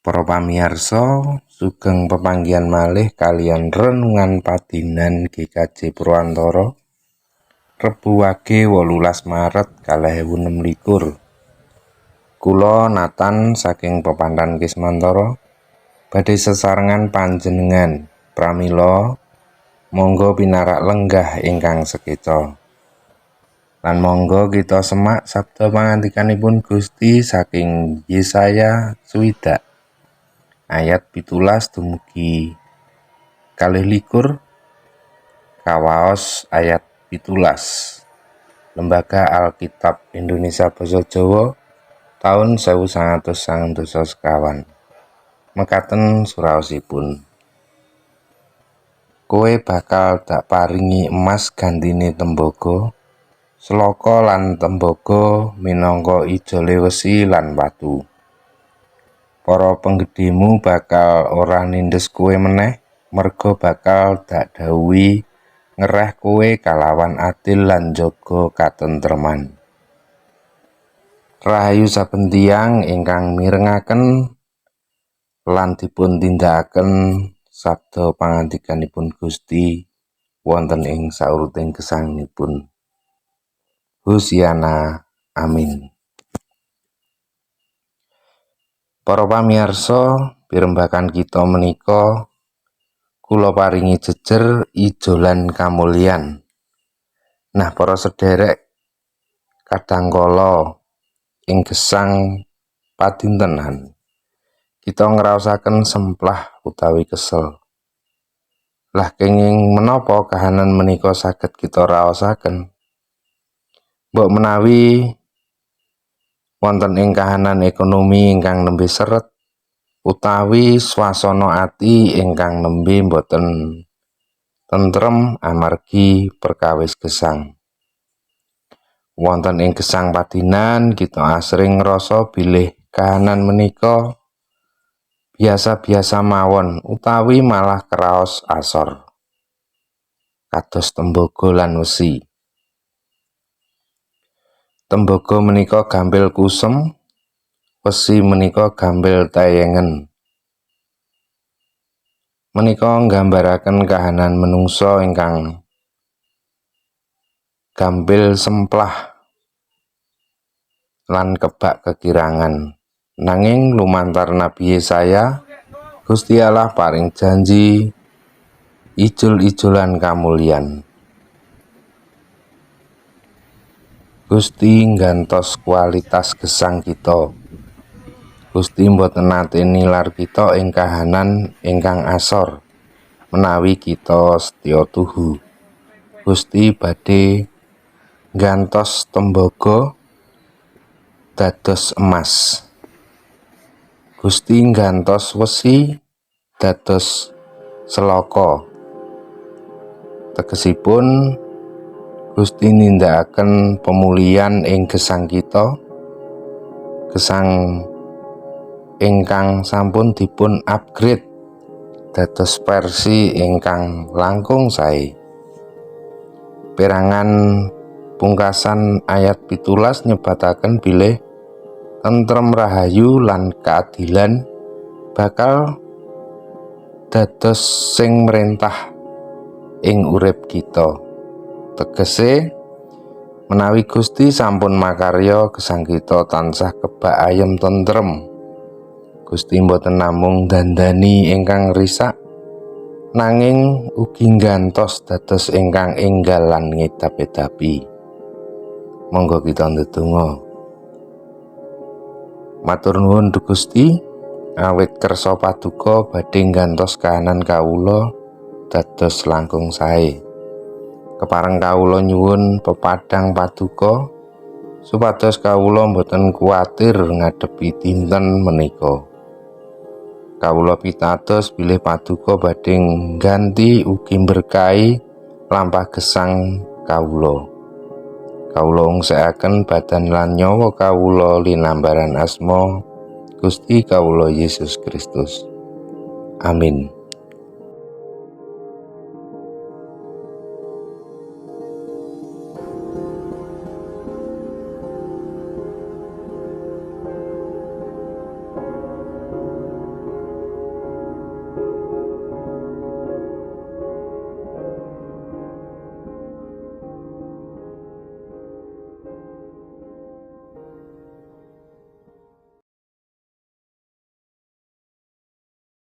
Para pamirsa, sugeng pepanggihan malih kaliyan renungan padinan GKJ Purwantara Rebu Wage 18 Maret 2026. Kula Nathan saking Pepandan Kismantara badhe sesarengan panjenengan pramila monggo pinarak lenggah ingkang sekeca. Lan monggo kita semak sabda pangandikanipun Gusti saking Yesaya 60 ayat 17 dumugi 21 kawaos ayat 17. Lembaga Alkitab Indonesia Basa Jawa tahun 1990 mekaten suraosipun. Kowe bakal tak paringi emas gantine tembaga, sloka lan tembaga minangka ijole wesi lan watu. Para penggedhemu bakal ora nindes kowe meneh, merga bakal dak dhawuhi ngereh kowe kalawan adil lan jaga katentreman. Rahayu saben tiyang ingkang mirengaken lan dipun tindakaken sabda pangandikanipun Gusti wonten ing sauruting gesangipun. Hosiana, amin. Para pamirsa, pirembagan kita menika kula paringi jejer ijolan kamulyan. Nah, para sederek kadangkala ing gesang padintenan kita ngraosaken semplah utawi kesel. Lah kenging menapa kahanan menika saged kita raosaken? Mbok menawi wonten ing kahanan ekonomi ingkang nembe seret utawi swasana ati ingkang nembe boten tentrem amargi perkawis gesang. Wonten ing gesang padinan kita asring ngrasa bilih kahanan menika biasa-biasa mawon utawi malah kraos asor. Kados tembaga lan wesi. Tembaga menika gampil kusem, wesi menika gampil tayengen. Menika nggambaraken kahanan menungsa ingkang gampil semplah lan kebak kekirangan. Nanging lumantar Nabi Yesaya, Gusti Allah paring janji ijol-ijolan kamulyan. Gusti nggantos kualitas gesang kita. Gusti mboten nate nilar kita ing kahanan ingkang asor menawi kita setya tuhu. Gusti badhe nggantos tembaga dados emas. Gusti nggantos wesi dados selaka. Tegesipun Gusti nindakaken pemulihan ing gesang kita, gesang ingkang sampun dipun upgrade dados versi ingkang langkung sae. Perangan pungkasan ayat 17 nyebataken bilih tentrem rahayu lan keadilan bakal dados sing mrentah ing urip kita. Tegese menawi Gusti sampun makarya gesang kita tansah kebak ayem tentrem. Gusti mboten namung dandani ingkang risak, nanging ugi nggantos dados ingkang enggal lan ngedap-edapi. Monggo kita ndedonga. Matur nuwun Duh Gusti, awit kersa paduka badhe nggantos kahanan kawula dados langkung sae. Kepareng kawula nyuwun pepadang paduka supados kawula mboten kuwatir ngadepi dinten menika. Kawula pitados bilih paduka badhe ngganti ugi berkahi lampah gesang kawula. Kawula ngungsekaken badan lan nyawa kawula linambaran asma Gusti kawula Yesus Kristus. Amin.